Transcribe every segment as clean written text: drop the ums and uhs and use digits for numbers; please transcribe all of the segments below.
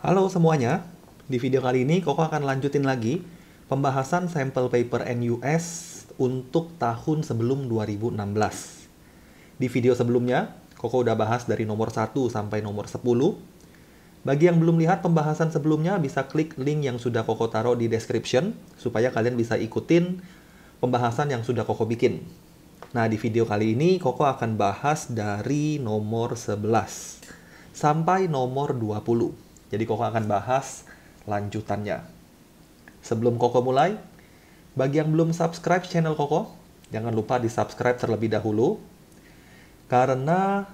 Halo semuanya, di video kali ini Koko akan lanjutin lagi pembahasan sampel paper NUS untuk tahun sebelum 2016. Di video sebelumnya, Koko udah bahas dari nomor 1 sampai nomor 10. Bagi yang belum lihat pembahasan sebelumnya, bisa klik link yang sudah Koko taruh di description, supaya kalian bisa ikutin pembahasan yang sudah Koko bikin. Nah, di video kali ini Koko akan bahas dari nomor 11 sampai nomor 20. Jadi Koko akan bahas lanjutannya. Sebelum Koko mulai, bagi yang belum subscribe channel Koko, jangan lupa di subscribe terlebih dahulu. Karena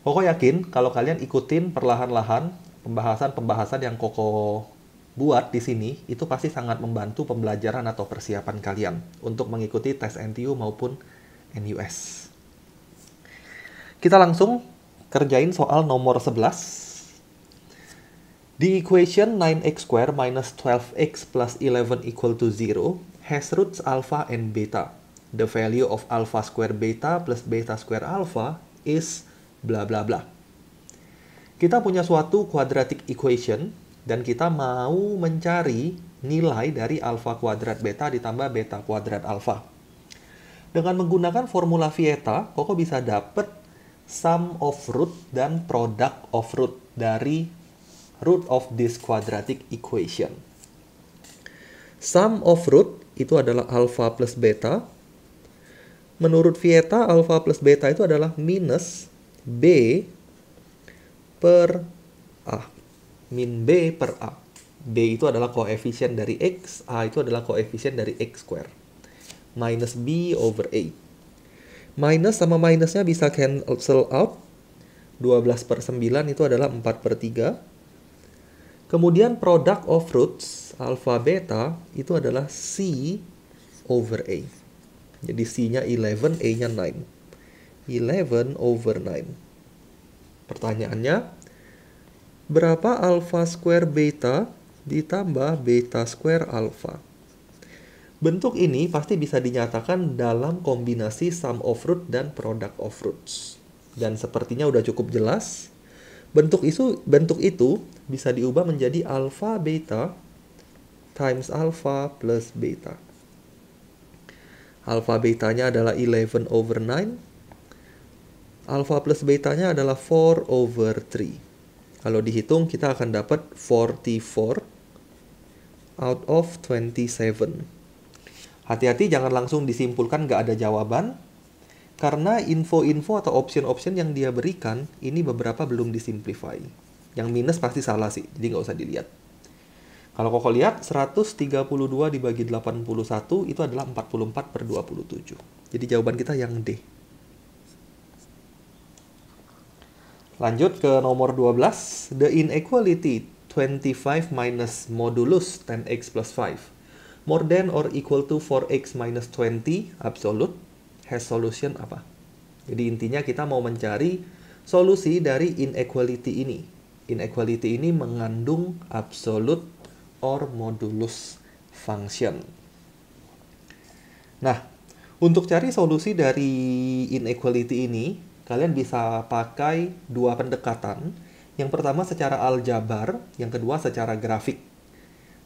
Koko yakin kalau kalian ikutin perlahan-lahan pembahasan-pembahasan yang Koko buat di sini, itu pasti sangat membantu pembelajaran atau persiapan kalian untuk mengikuti tes NTU maupun NUS. Kita langsung kerjain soal nomor 11. The equation 9x squared minus 12x plus 11 equal to 0 has roots alpha and beta. The value of alpha square beta plus beta square alpha is bla bla bla. Kita punya suatu quadratic equation dan kita mau mencari nilai dari alpha kuadrat beta ditambah beta kuadrat alpha. Dengan menggunakan formula Vieta, Koko bisa dapat sum of root dan product of root dari root of this quadratic equation. Sum of root itu adalah alpha plus beta. Menurut Vieta, alpha plus beta itu adalah minus B per A. Min B per A. B itu adalah koefisien dari X, A itu adalah koefisien dari X square. Minus B over A. Minus sama minusnya bisa cancel out. 12 per 9 itu adalah 4 per 3. Kemudian product of roots, alpha beta, itu adalah C over A. Jadi C-nya 11, A-nya 9. 11 over 9. Pertanyaannya, berapa alpha square beta ditambah beta square alpha? Bentuk ini pasti bisa dinyatakan dalam kombinasi sum of root dan product of roots. Dan sepertinya udah cukup jelas. Bentuk itu bisa diubah menjadi alpha beta times alpha plus beta. Alpha betanya adalah 11 over 9. Alpha plus betanya adalah 4 over 3. Kalau dihitung kita akan dapat 44 out of 27. Hati-hati jangan langsung disimpulkan nggak ada jawaban. Karena info-info atau option-option yang dia berikan, ini beberapa belum disimplify. Yang minus pasti salah sih, jadi nggak usah dilihat. Kalau Koko lihat, 132 dibagi 81 itu adalah 44 per 27. Jadi jawaban kita yang D. Lanjut ke nomor 12. The inequality 25 minus modulus 10x plus 5 more than or equal to 4x minus 20 absolute has solution apa? Jadi intinya kita mau mencari solusi dari inequality ini. Inequality ini mengandung absolute or modulus function. Nah, untuk cari solusi dari inequality ini, kalian bisa pakai dua pendekatan. Yang pertama secara aljabar, yang kedua secara grafik.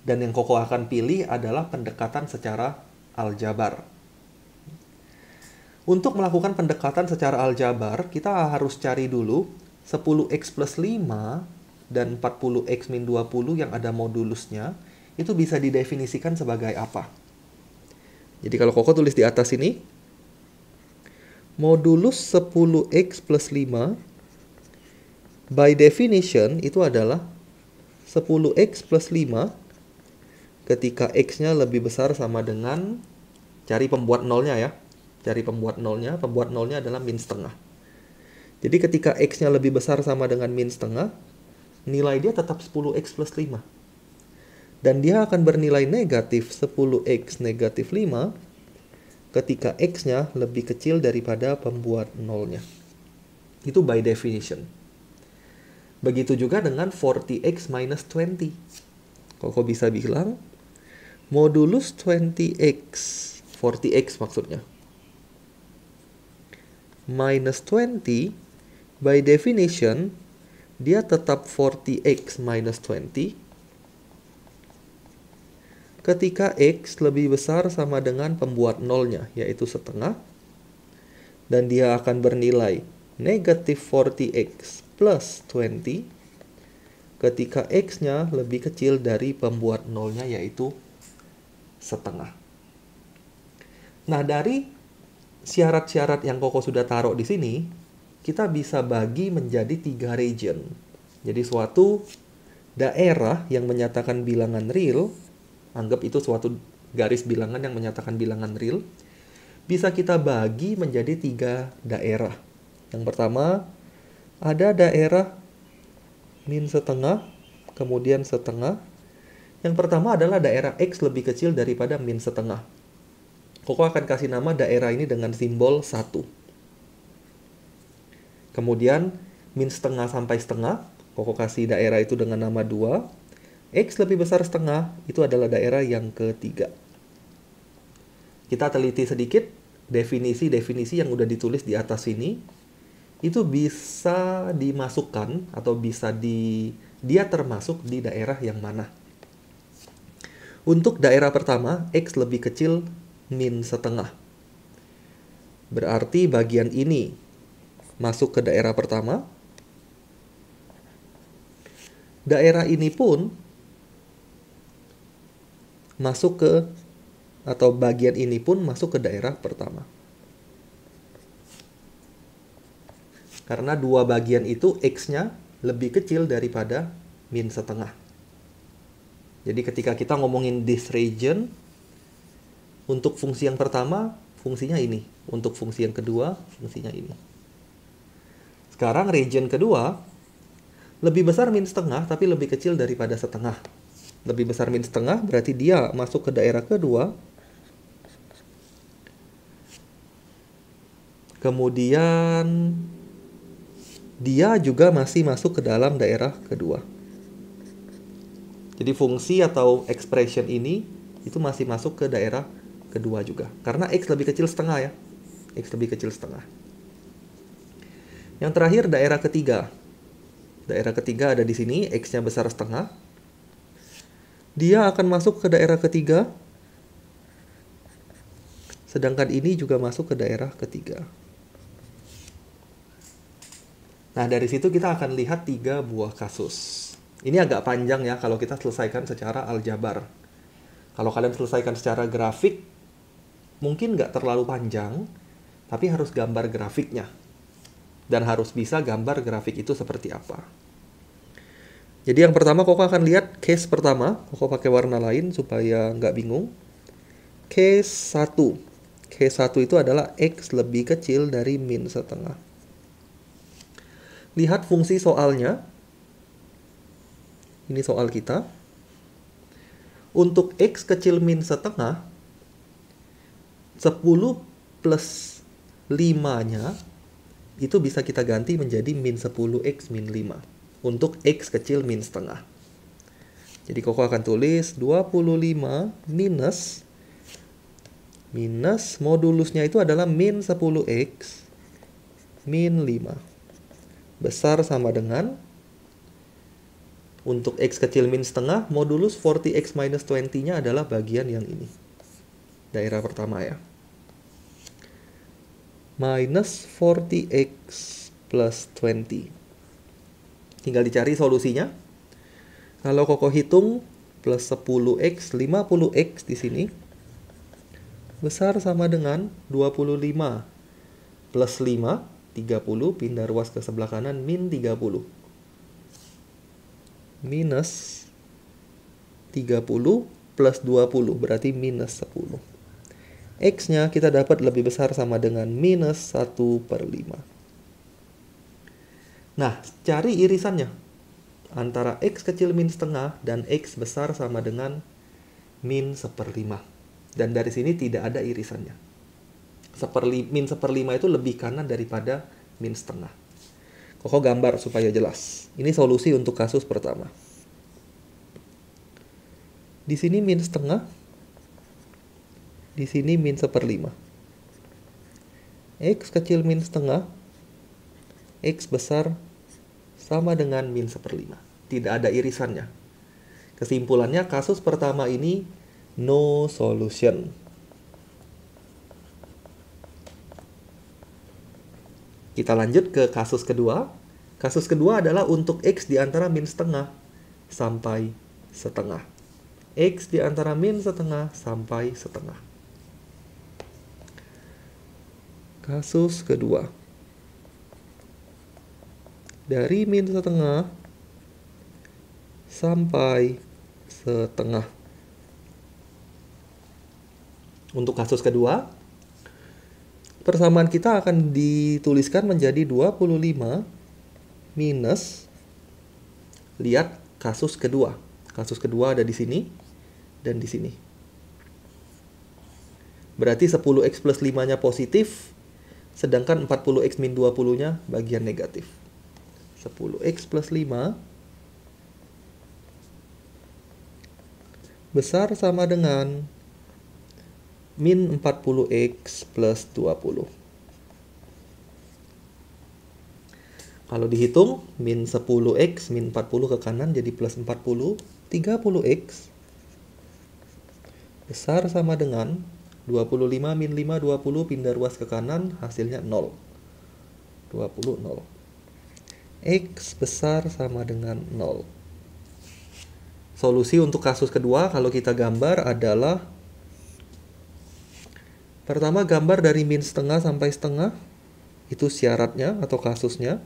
Dan yang Koko akan pilih adalah pendekatan secara aljabar. Untuk melakukan pendekatan secara aljabar, kita harus cari dulu 10x plus 5 dan 40x min 20 yang ada modulusnya, itu bisa didefinisikan sebagai apa? Jadi kalau Koko tulis di atas ini, modulus 10x plus 5, by definition itu adalah 10x plus 5 ketika x-nya lebih besar sama dengan, cari pembuat nolnya ya. Cari pembuat nolnya adalah min setengah. Jadi ketika x-nya lebih besar sama dengan min setengah, nilai dia tetap 10x plus 5. Dan dia akan bernilai negatif 10x negatif 5 ketika x-nya lebih kecil daripada pembuat nolnya. Itu by definition. Begitu juga dengan 40x minus 20. Koko bisa bilang, modulus 20x, 40x maksudnya, minus 20, by definition, dia tetap 40x minus 20 ketika x lebih besar sama dengan pembuat nolnya, yaitu setengah, dan dia akan bernilai negatif 40x plus 20 ketika x-nya lebih kecil dari pembuat nolnya, yaitu setengah. Nah, dari syarat-syarat yang Koko sudah taruh di sini, kita bisa bagi menjadi 3 region. Jadi suatu daerah yang menyatakan bilangan real, anggap itu suatu garis bilangan yang menyatakan bilangan real, bisa kita bagi menjadi 3 daerah. Yang pertama, ada daerah min setengah, kemudian setengah. Yang pertama adalah daerah X lebih kecil daripada min setengah. Koko akan kasih nama daerah ini dengan simbol 1. Kemudian min setengah sampai setengah, Koko kasih daerah itu dengan nama 2. X lebih besar setengah, itu adalah daerah yang ketiga. Kita teliti sedikit definisi-definisi yang udah ditulis di atas ini. Itu bisa dimasukkan atau dia termasuk di daerah yang mana. Untuk daerah pertama, X lebih kecil min setengah. Berarti bagian ini masuk ke daerah pertama. Daerah ini pun masuk ke, atau bagian ini pun masuk ke daerah pertama. Karena dua bagian itu X-nya lebih kecil daripada min setengah. Jadi ketika kita ngomongin this region, untuk fungsi yang pertama, fungsinya ini. Untuk fungsi yang kedua, fungsinya ini. Sekarang region kedua, lebih besar min setengah, tapi lebih kecil daripada setengah. Lebih besar min setengah, berarti dia masuk ke daerah kedua. Kemudian dia juga masih masuk ke dalam daerah kedua. Jadi fungsi atau expression ini itu masih masuk ke daerah kedua juga. Karena X lebih kecil setengah ya. X lebih kecil setengah. Yang terakhir daerah ketiga. Daerah ketiga ada di sini, X-nya besar setengah. Dia akan masuk ke daerah ketiga. Sedangkan ini juga masuk ke daerah ketiga. Nah, dari situ kita akan lihat 3 buah kasus. Ini agak panjang ya kalau kita selesaikan secara aljabar. Kalau kalian selesaikan secara grafik, mungkin nggak terlalu panjang, tapi harus gambar grafiknya. Dan harus bisa gambar grafik itu seperti apa. Jadi yang pertama Koko akan lihat case pertama. Koko pakai warna lain supaya nggak bingung. Case 1. Case 1 itu adalah X lebih kecil dari min setengah. Lihat fungsi soalnya. Ini soal kita. Untuk X kecil min setengah, 10 plus 5-nya itu bisa kita ganti menjadi min 10X min 5. Untuk X kecil min setengah. Jadi Koko akan tulis 25 minus modulusnya itu adalah min 10X min 5. Besar sama dengan, untuk X kecil min setengah, modulus 40X minus 20-nya adalah bagian yang ini. Daerah pertama ya. Minus 40X plus 20. Tinggal dicari solusinya. Kalau Koko hitung, plus 10X, 50X di sini. Besar sama dengan 25 plus 5. 30, pindah ruas ke sebelah kanan, min 30. Minus 30 plus 20, berarti minus 10. X-nya kita dapat lebih besar sama dengan minus 1/5. Nah, cari irisannya. Antara X kecil min setengah dan X besar sama dengan min 1/5. Dan dari sini tidak ada irisannya. Min 1/5 itu lebih kanan daripada min setengah. Koko gambar supaya jelas. Ini solusi untuk kasus pertama. Di sini min setengah. Di sini min 1/5. X kecil min setengah. X besar sama dengan min 1/5. Tidak ada irisannya. Kesimpulannya, kasus pertama ini no solution. Kita lanjut ke kasus kedua. Kasus kedua adalah untuk X di antara min setengah sampai setengah. X di antara min setengah sampai setengah. Kasus kedua. Dari min setengah sampai setengah. Untuk kasus kedua, persamaan kita akan dituliskan menjadi 25 minus, lihat kasus kedua. Kasus kedua ada di sini dan di sini. Berarti 10x plus 5-nya positif, sedangkan 40x min 20-nya bagian negatif. 10x plus 5 besar sama dengan min 40x plus 20. Kalau dihitung, min 10x, min 40 ke kanan jadi plus 40, 30x besar sama dengan 25 min 5, 20, pindah ruas ke kanan, hasilnya 0. 20, 0. X besar sama dengan 0. Solusi untuk kasus kedua, kalau kita gambar adalah, pertama gambar dari min setengah sampai setengah, itu syaratnya atau kasusnya.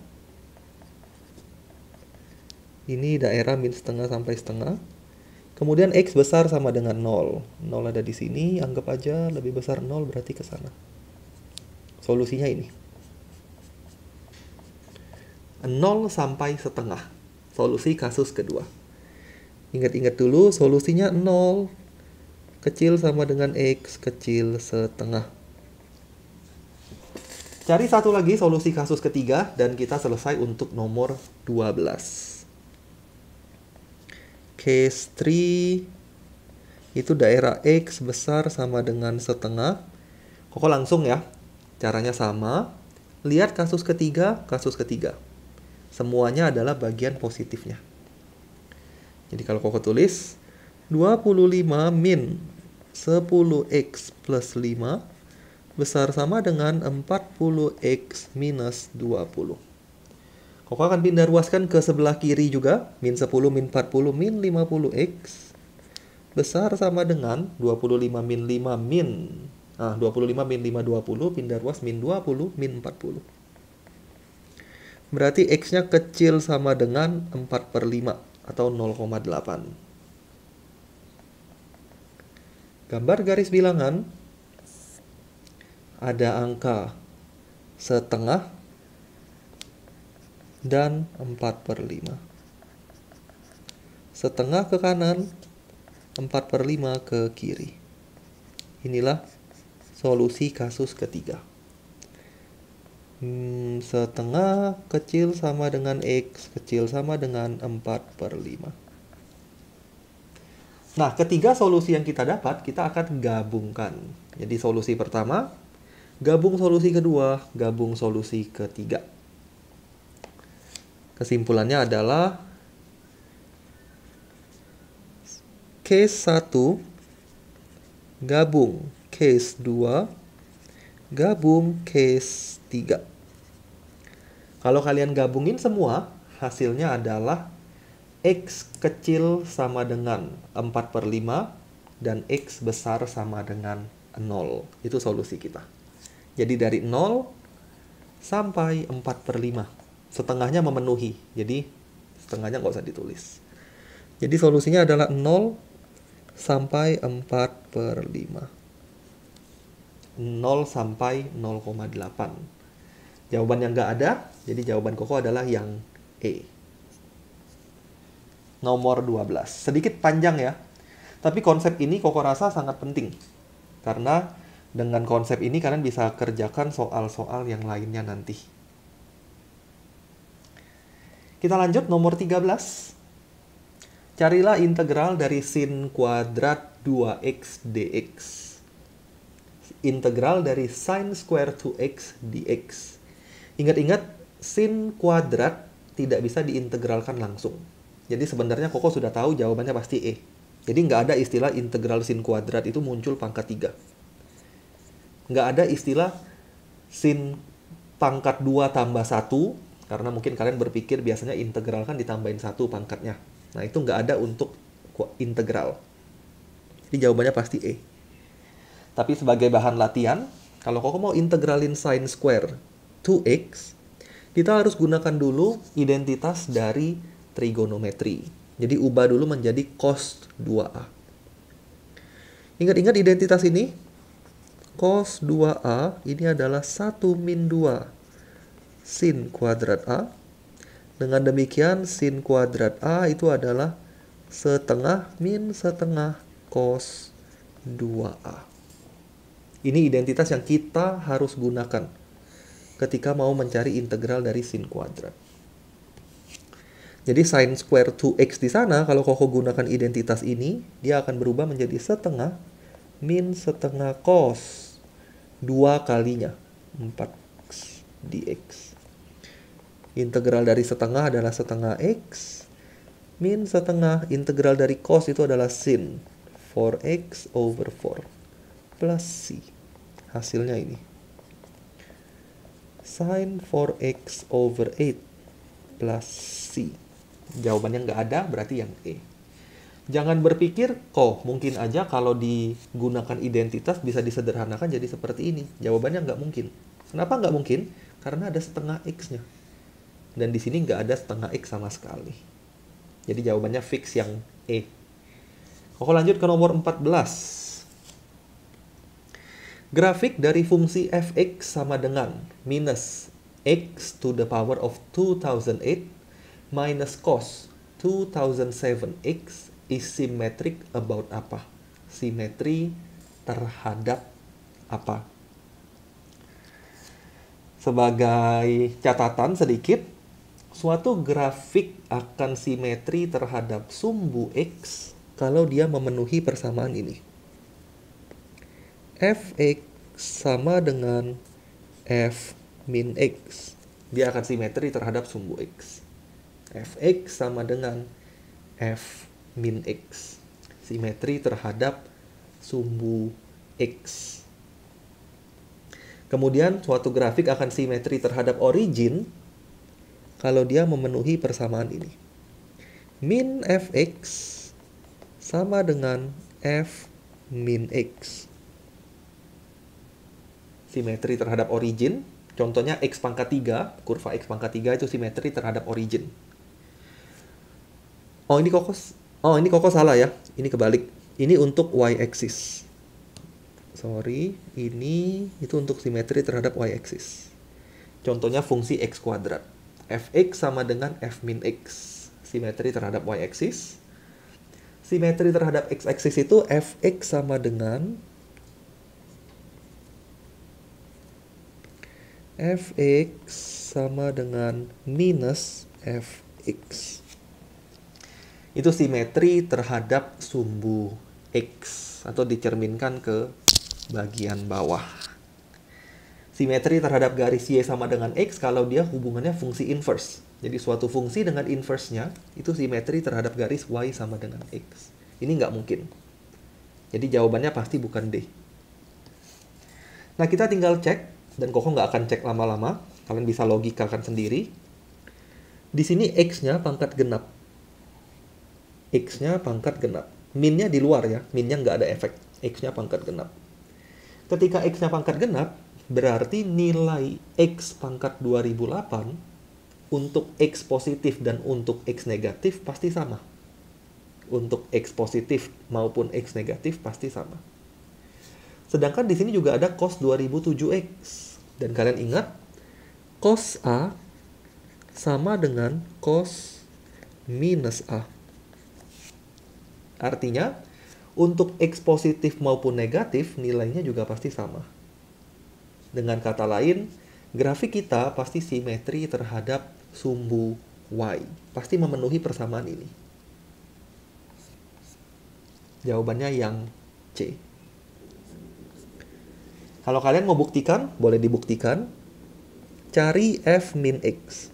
Ini daerah min setengah sampai setengah. Kemudian X besar sama dengan 0. 0 ada di sini, anggap aja lebih besar 0 berarti ke sana. Solusinya ini. 0 sampai setengah. Solusi kasus kedua. Ingat-ingat dulu, solusinya 0 kecil sama dengan X kecil setengah. Cari satu lagi solusi kasus ketiga dan kita selesai untuk nomor 12. Case 3 itu daerah X besar sama dengan setengah. Koko langsung ya, caranya sama. Lihat kasus ketiga. Semuanya adalah bagian positifnya. Jadi kalau Koko tulis 25 min 10x plus 5 besar sama dengan 40x minus 20. Koko akan pindah ruaskan ke sebelah kiri juga. Min 10, min 40, min 50x besar sama dengan 25 min 5 min 25 min 5, 20, pindah ruas min 20, min 40. Berarti X-nya kecil sama dengan 4/5 atau 0,8. Gambar garis bilangan, ada angka setengah dan 4/5. Setengah ke kanan, 4/5 ke kiri. Inilah solusi kasus ketiga. Setengah kecil sama dengan X kecil sama dengan 4/5. Nah, ketiga solusi yang kita dapat, kita akan gabungkan. Jadi solusi pertama, gabung solusi kedua, gabung solusi ketiga. Kesimpulannya adalah case 1 gabung case 2 gabung case 3. Kalau kalian gabungin semua, hasilnya adalah X kecil sama dengan 4/5 dan X besar sama dengan 0. Itu solusi kita. Jadi dari 0 sampai 4/5. Setengahnya memenuhi. Jadi setengahnya nggak usah ditulis. Jadi solusinya adalah 0 sampai 4/5. 0 sampai 0,8. Jawaban yang nggak ada, jadi jawaban Koko adalah yang E. Nomor 12. Sedikit panjang ya. Tapi konsep ini Koko rasa sangat penting. Karena dengan konsep ini kalian bisa kerjakan soal-soal yang lainnya nanti. Kita lanjut nomor 13. Carilah integral dari sin kuadrat 2x dx. Integral dari sin square 2x dx. Ingat-ingat, sin kuadrat tidak bisa diintegralkan langsung. Jadi sebenarnya Koko sudah tahu jawabannya pasti E. Jadi nggak ada istilah integral sin kuadrat itu muncul pangkat 3. Nggak ada istilah sin pangkat 2 tambah 1, karena mungkin kalian berpikir biasanya integral kan ditambahin 1 pangkatnya. Nah itu nggak ada untuk integral. Jadi jawabannya pasti E. Tapi sebagai bahan latihan, kalau Koko mau integralin sin square 2x, kita harus gunakan dulu identitas dari trigonometri. Jadi ubah dulu menjadi cos 2a. Ingat-ingat identitas ini? Cos 2a ini adalah 1 min 2 sin kuadrat a. Dengan demikian sin kuadrat a itu adalah setengah min setengah cos 2a. Ini identitas yang kita harus gunakan ketika mau mencari integral dari sin kuadrat. Jadi sin square 2x di sana, kalau Koko gunakan identitas ini, dia akan berubah menjadi setengah min setengah cos 2 kalinya 4x dx. Integral dari setengah adalah setengah x, min setengah integral dari cos itu adalah sin 4x over 4 plus c. Hasilnya ini. Sin 4x over 8 plus c. Jawabannya nggak ada, berarti yang E. Jangan berpikir, kok mungkin aja kalau digunakan identitas bisa disederhanakan jadi seperti ini. Jawabannya nggak mungkin. Kenapa nggak mungkin? Karena ada setengah x-nya. Dan di sini nggak ada setengah x sama sekali. Jadi jawabannya fix yang E. Koko lanjut ke nomor 14. Grafik dari fungsi fx sama dengan minus x to the power of 2008 minus cos 2007x is symmetric about apa? Simetri terhadap apa? Sebagai catatan sedikit, suatu grafik akan simetri terhadap sumbu x kalau dia memenuhi persamaan ini. Fx sama dengan f min x. Dia akan simetri terhadap sumbu x. Fx sama dengan f min x. Simetri terhadap sumbu x. Kemudian suatu grafik akan simetri terhadap origin kalau dia memenuhi persamaan ini. Min fx sama dengan f min x. Simetri terhadap origin. Contohnya x pangkat 3, kurva x pangkat 3 itu simetri terhadap origin. Oh ini Koko salah ya. Ini kebalik. Ini untuk y-axis. Sorry, ini itu untuk simetri terhadap y-axis. Contohnya fungsi x kuadrat. Fx sama dengan f min x. Simetri terhadap y-axis. Simetri terhadap x-axis itu fx sama dengan fx sama dengan minus fx. Itu simetri terhadap sumbu x atau dicerminkan ke bagian bawah. Simetri terhadap garis y sama dengan x kalau dia hubungannya fungsi inverse. Jadi suatu fungsi dengan inverse-nya itu simetri terhadap garis y sama dengan x. Ini nggak mungkin. Jadi jawabannya pasti bukan D. Nah kita tinggal cek, dan Koko nggak akan cek lama-lama. Kalian bisa logikakan sendiri. Di sini x-nya pangkat genap. X-nya pangkat genap. Min-nya di luar ya. Min-nya nggak ada efek. X-nya pangkat genap. Ketika X-nya pangkat genap, berarti nilai X pangkat 2008 untuk X positif dan untuk X negatif pasti sama. Untuk X positif maupun X negatif pasti sama. Sedangkan di sini juga ada cos 2007X. Dan kalian ingat, cos A sama dengan cos minus A. Artinya, untuk X positif maupun negatif, nilainya juga pasti sama. Dengan kata lain, grafik kita pasti simetri terhadap sumbu Y. Pasti memenuhi persamaan ini. Jawabannya yang C. Kalau kalian mau buktikan, boleh dibuktikan. Cari F min X.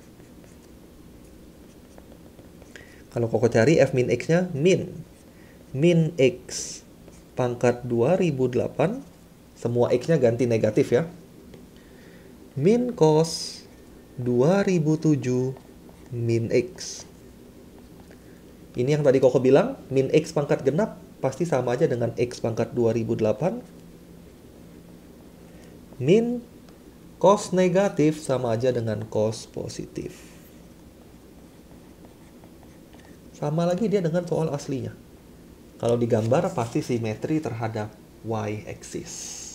Kalau Koko cari f min x-nya min x pangkat 2008, semua x-nya ganti negatif ya. Min cos 2007 min x. Ini yang tadi Koko bilang, min x pangkat genap pasti sama aja dengan x pangkat 2008. Min cos negatif sama aja dengan cos positif. Sama lagi dia dengan soal aslinya. Kalau digambar pasti simetri terhadap y-axis.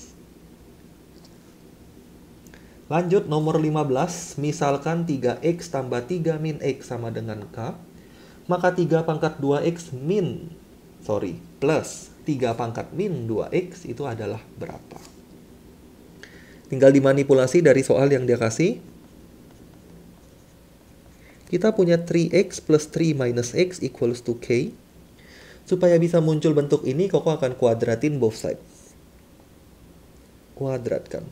Lanjut nomor 15, misalkan 3x tambah 3 min x sama dengan k, maka 3 pangkat 2x plus 3 pangkat min 2x itu adalah berapa? Tinggal dimanipulasi dari soal yang dia kasih. Kita punya 3x plus 3 minus x equals to k. Supaya bisa muncul bentuk ini, Koko akan kuadratin both sides. Kuadratkan.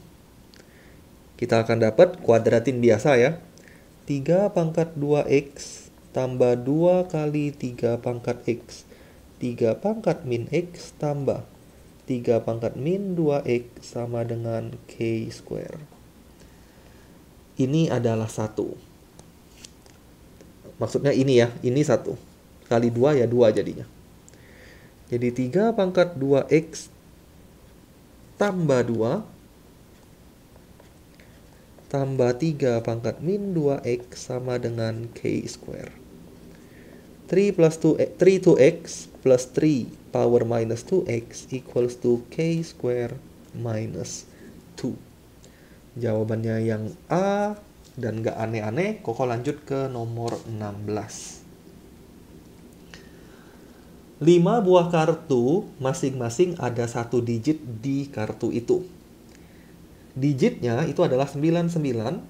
Kita akan dapat kuadratin biasa ya. 3 pangkat 2x tambah 2 kali 3 pangkat x. 3 pangkat min x tambah 3 pangkat min 2x sama dengan k square. Ini adalah 1. Maksudnya ini ya, ini 1. Kali 2 ya 2 jadinya. Jadi 3 pangkat 2x tambah 2 tambah 3 pangkat min 2x sama dengan k square. 3x plus 3 power minus 2x equals to k square minus 2. Jawabannya yang A dan gak aneh-aneh. Koko lanjut ke nomor 16. 5 buah kartu masing-masing ada 1 digit di kartu itu. Digitnya itu adalah 99876.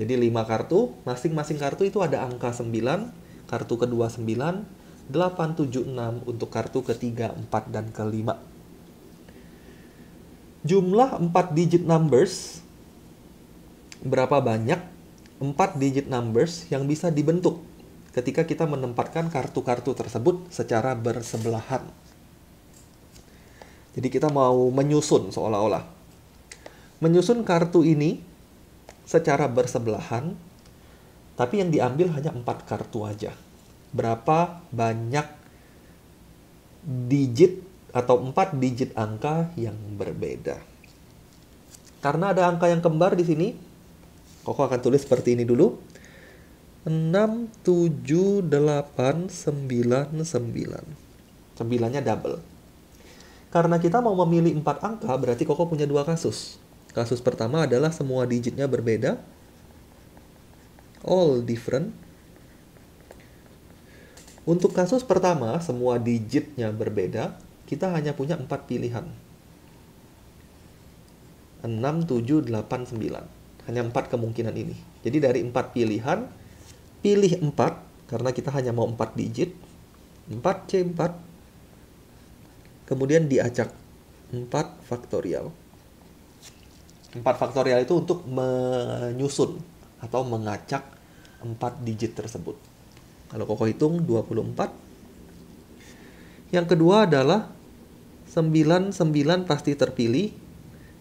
Jadi 5 kartu, masing-masing kartu itu ada angka 9, kartu kedua 9, 876 untuk kartu ketiga, 4, dan kelima. Jumlah 4 digit numbers, berapa banyak 4 digit numbers yang bisa dibentuk ketika kita menempatkan kartu-kartu tersebut secara bersebelahan. Jadi kita mau menyusun seolah-olah. Menyusun kartu ini secara bersebelahan, tapi yang diambil hanya 4 kartu aja. Berapa banyak digit atau 4 digit angka yang berbeda. Karena ada angka yang kembar di sini, Koko akan tulis seperti ini dulu. 6, 7, 8, 9, 9. 9-nya double. Karena kita mau memilih 4 angka, berarti Koko punya 2 kasus. Kasus pertama adalah semua digitnya berbeda. All different. Untuk kasus pertama, semua digitnya berbeda, kita hanya punya 4 pilihan. 6, 7, 8, 9. Hanya 4 kemungkinan ini. Jadi dari 4 pilihan, pilih 4, karena kita hanya mau 4 digit. 4C4. Kemudian diacak 4 faktorial. 4 faktorial itu untuk menyusun atau mengacak 4 digit tersebut. Kalau Koko hitung 24. Yang kedua adalah 99 pasti terpilih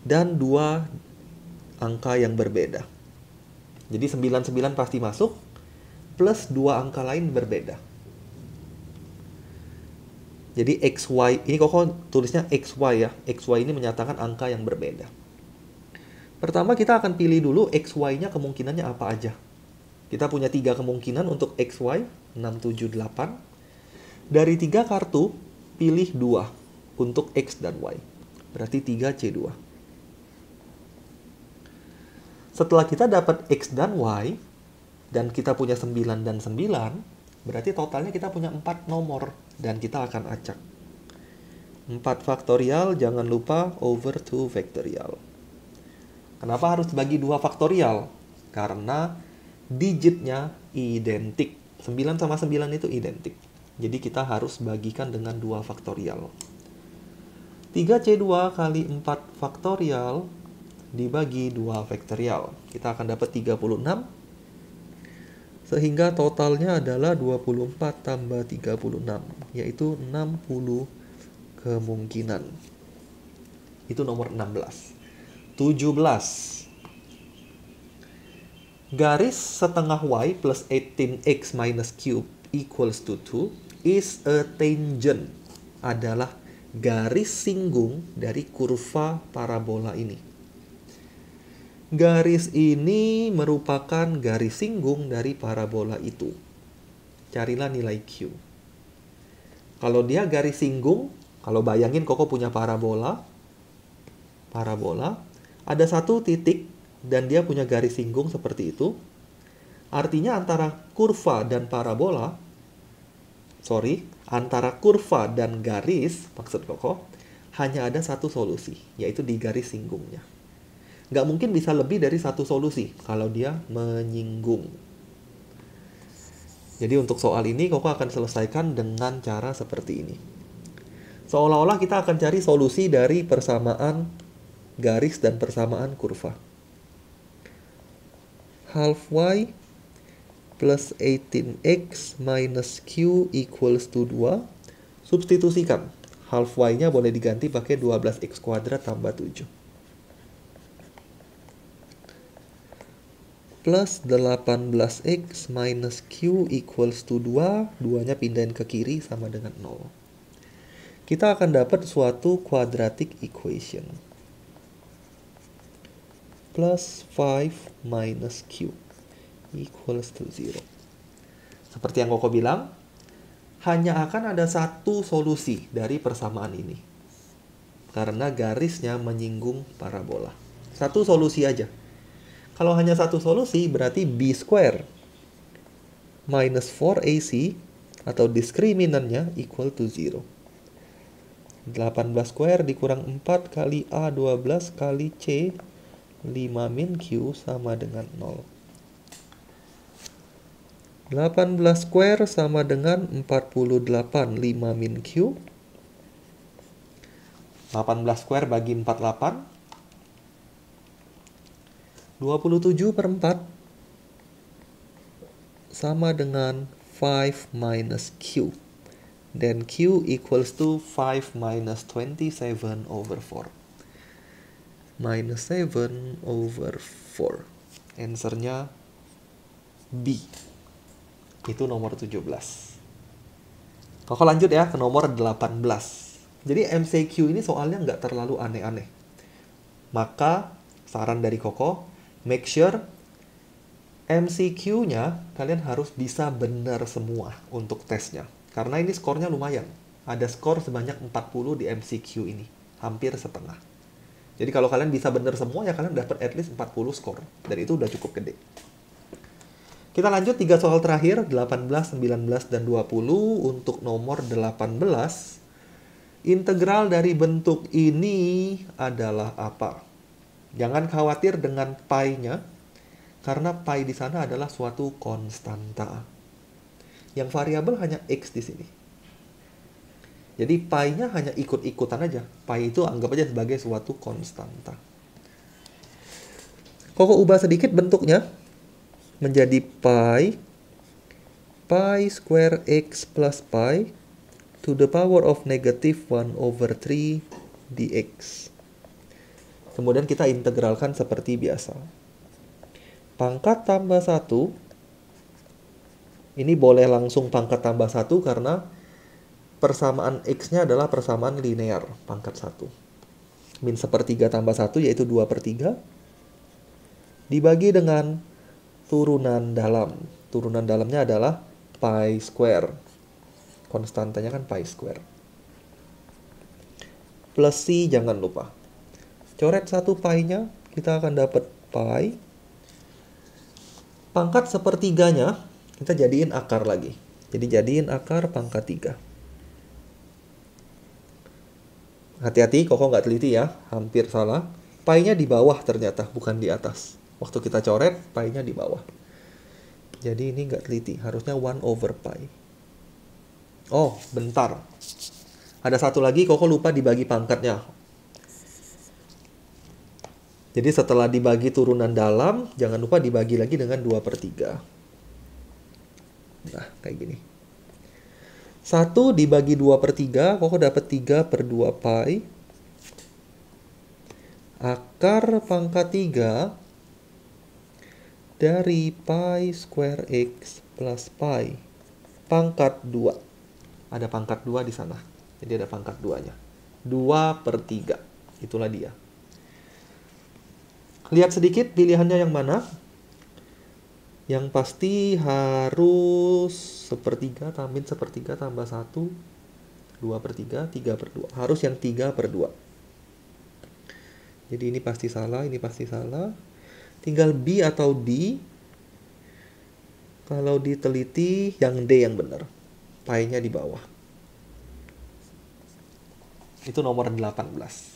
dan 2 angka yang berbeda. Jadi 99 pasti masuk plus 2 angka lain berbeda. Jadi XY, ini Koko tulisnya XY ya. XY ini menyatakan angka yang berbeda. Pertama kita akan pilih dulu XY-nya kemungkinannya apa aja. Kita punya 3 kemungkinan untuk XY, 6, 7, 8. Dari 3 kartu, pilih 2 untuk X dan Y. Berarti 3C2. Setelah kita dapat X dan Y, dan kita punya 9 dan 9, berarti totalnya kita punya 4 nomor. Dan kita akan acak. 4 faktorial, jangan lupa over 2 faktorial. Kenapa harus bagi 2 faktorial? Karena digitnya identik. 9 sama 9 itu identik. Jadi kita harus bagikan dengan 2 faktorial. 3C2 kali 4 faktorial dibagi 2 faktorial. Kita akan dapat 36. Sehingga totalnya adalah 24 tambah 36, yaitu 60 kemungkinan. Itu nomor 16. 17. Garis setengah y plus 18x minus cube equals to 2 is a tangent. Adalah garis singgung dari kurva parabola ini. Garis ini merupakan garis singgung dari parabola itu. Carilah nilai Q. Kalau dia garis singgung, kalau bayangin Koko punya parabola, ada satu titik dan dia punya garis singgung seperti itu. Artinya antara kurva dan antara kurva dan garis, maksud Koko, hanya ada satu solusi, yaitu di garis singgungnya. Nggak mungkin bisa lebih dari satu solusi kalau dia menyinggung. Jadi untuk soal ini Koko akan selesaikan dengan cara seperti ini. Seolah-olah kita akan cari solusi dari persamaan garis dan persamaan kurva. Half y plus 18x minus q equals to 2. Substitusikan. Half y-nya boleh diganti pakai 12x kuadrat tambah 7. Plus 18x minus q equals to 2. 2-nya pindahin ke kiri sama dengan 0. Kita akan dapat suatu quadratic equation. Plus 5 minus q equals to 0. Seperti yang Koko bilang, hanya akan ada satu solusi dari persamaan ini. Karena garisnya menyinggung parabola. Satu solusi aja. Kalau hanya satu solusi, berarti b square minus 4ac atau diskriminannya equal to 0. 18 square dikurang 4 kali a 12 kali c 5 min q sama dengan 0. 18 square sama dengan 48 5 min q. 18 square bagi 48. 27 per 4 sama dengan 5 minus q. Dan q equals to 5 minus 27 over 4. Minus 7 over 4. Answernya B. Itu nomor 17. Koko lanjut ya ke nomor 18. Jadi MCQ ini soalnya nggak terlalu aneh-aneh. Maka saran dari Koko, make sure MCQ-nya kalian harus bisa benar semua untuk tesnya. Karena ini skornya lumayan. Ada skor sebanyak 40 di MCQ ini. Hampir setengah. Jadi kalau kalian bisa benar semua, ya kalian dapat at least 40 skor. Dan itu udah cukup gede. Kita lanjut 3 soal terakhir, 18, 19, dan 20. Untuk nomor 18, integral dari bentuk ini adalah apa? Jangan khawatir dengan pi-nya, karena pi di sana adalah suatu konstanta. Yang variabel hanya x di sini. Jadi pi-nya hanya ikut-ikutan aja. Pi itu anggap aja sebagai suatu konstanta. Koko ubah sedikit bentuknya menjadi pi square x plus pi to the power of negative 1 over 3 dx. Kemudian kita integralkan seperti biasa. Pangkat tambah 1. Ini boleh langsung pangkat tambah 1 karena persamaan x-nya adalah persamaan linear, pangkat 1. Min sepertiga tambah 1 yaitu 2 per 3. Dibagi dengan turunan dalam. Turunan dalamnya adalah pi square. Konstantanya kan pi square. Plus c jangan lupa. Coret satu pi-nya, kita akan dapat pi. Pangkat sepertiganya, kita jadiin akar lagi. Jadi jadiin akar pangkat 3. Hati-hati, Koko nggak teliti ya. Hampir salah. Pi-nya di bawah ternyata, bukan di atas. Waktu kita coret, pi-nya di bawah. Jadi ini nggak teliti. Harusnya 1 over pi. Oh, bentar. Ada satu lagi, Koko lupa dibagi pangkatnya. Jadi setelah dibagi turunan dalam, jangan lupa dibagi lagi dengan 2 per 3. Nah, kayak gini. 1 dibagi 2/3, Koko dapat 3/2 pi. Akar pangkat 3 dari pi square x plus pi pangkat 2. Ada pangkat 2 di sana. Jadi ada pangkat 2-nya. 2/3. Itulah dia. Lihat sedikit pilihannya yang mana. Yang pasti harus 1/3 tambah 1, 2/3, 3/2. Harus yang 3/2. Jadi ini pasti salah, ini pasti salah. Tinggal B atau D. Kalau diteliti, yang D yang benar. Pi-nya di bawah. Itu nomor 18.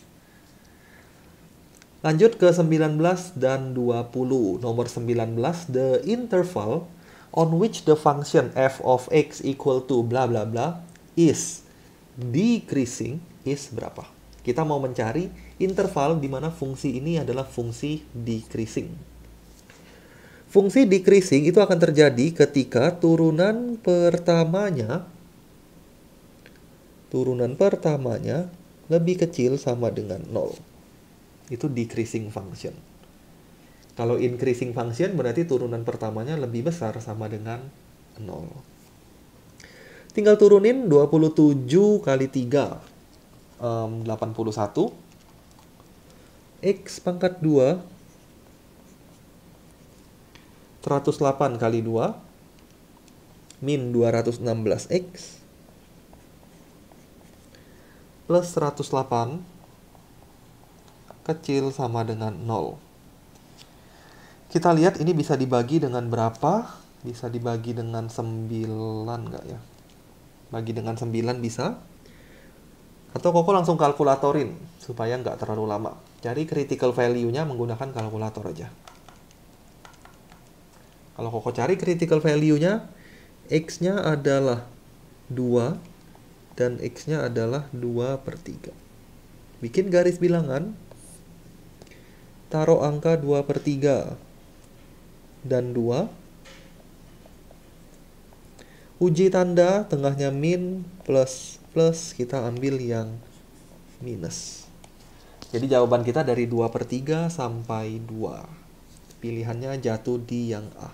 Lanjut ke 19 dan 20. Nomor 19, the interval on which the function f of x equal to bla bla bla is decreasing is berapa? Kita mau mencari interval di mana fungsi ini adalah fungsi decreasing. Fungsi decreasing itu akan terjadi ketika turunan pertamanya lebih kecil sama dengan 0. Itu decreasing function. Kalau increasing function berarti turunan pertamanya lebih besar sama dengan 0. Tinggal turunin 27 kali 3. 81. X pangkat 2. 108 kali 2. Min 216X. Plus 108. Kecil sama dengan 0. Kita lihat ini bisa dibagi dengan berapa? Bisa dibagi dengan 9 nggak ya? Bagi dengan 9 bisa. Atau Koko langsung kalkulatorin supaya nggak terlalu lama. Cari critical value-nya menggunakan kalkulator aja. Kalau Koko cari critical value-nya, X-nya adalah 2 dan X-nya adalah 2/3. Bikin garis bilangan. Taruh angka 2/3 dan 2. Uji tanda, tengahnya min, plus, kita ambil yang minus. Jadi jawaban kita dari 2/3 sampai 2. Pilihannya jatuh di yang A.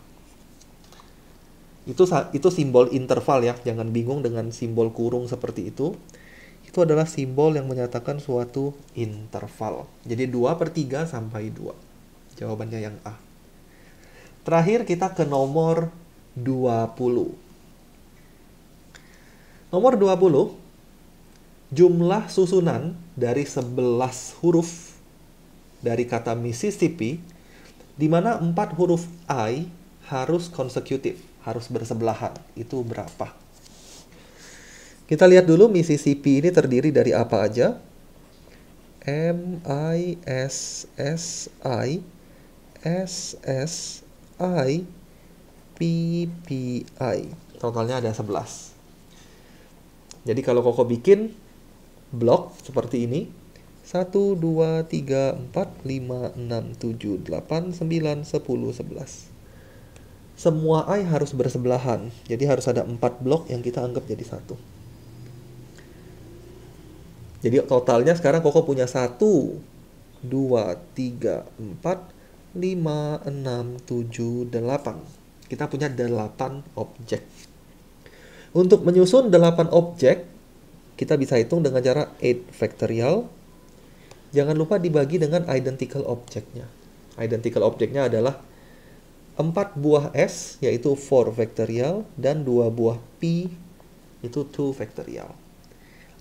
Itu simbol interval ya, jangan bingung dengan simbol kurung seperti itu. Itu adalah simbol yang menyatakan suatu interval. Jadi 2/3 sampai 2. Jawabannya yang A. Terakhir kita ke nomor 20. Nomor 20, jumlah susunan dari 11 huruf dari kata Mississippi, di mana 4 huruf I harus konsekutif, harus bersebelahan. Itu berapa? Kita lihat dulu Mississippi ini terdiri dari apa aja. M-I-S-S-I S-S-I P-P-I. Totalnya ada 11. Jadi kalau Koko bikin blok seperti ini, 1, 2, 3, 4, 5, 6, 7, 8, 9, 10, 11. Semua I harus bersebelahan. Jadi harus ada 4 blok yang kita anggap jadi satu. Jadi totalnya sekarang Koko punya 1, 2, 3, 4, 5, 6, 7, 8. Kita punya 8 objek. Untuk menyusun 8 objek, kita bisa hitung dengan cara 8 factorial. Jangan lupa dibagi dengan identical objeknya. Identical objeknya adalah 4 buah S, yaitu 4 factorial, dan 2 buah P, itu 2 factorial.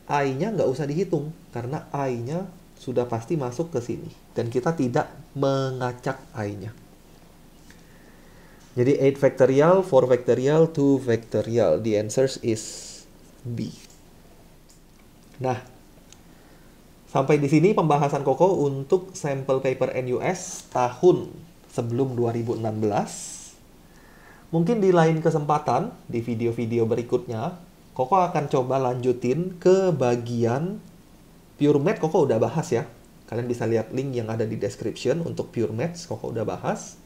I-nya nggak usah dihitung, karena I-nya sudah pasti masuk ke sini. Dan kita tidak mengacak I-nya. Jadi 8 factorial, 4 factorial, 2 factorial. The answer is B. Nah, sampai di sini pembahasan Koko untuk sampel paper NUS tahun sebelum 2016. Mungkin di lain kesempatan, di video-video berikutnya, Koko akan coba lanjutin ke bagian Pure Maths. Koko udah bahas ya. Kalian bisa lihat link yang ada di description untuk Pure Maths. Koko udah bahas.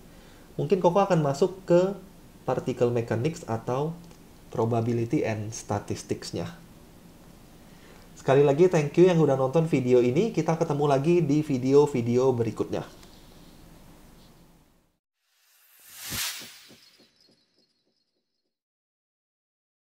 Mungkin Koko akan masuk ke Particle Mechanics atau probability and statistics-nya. Sekali lagi thank you yang udah nonton video ini. Kita ketemu lagi di video-video berikutnya.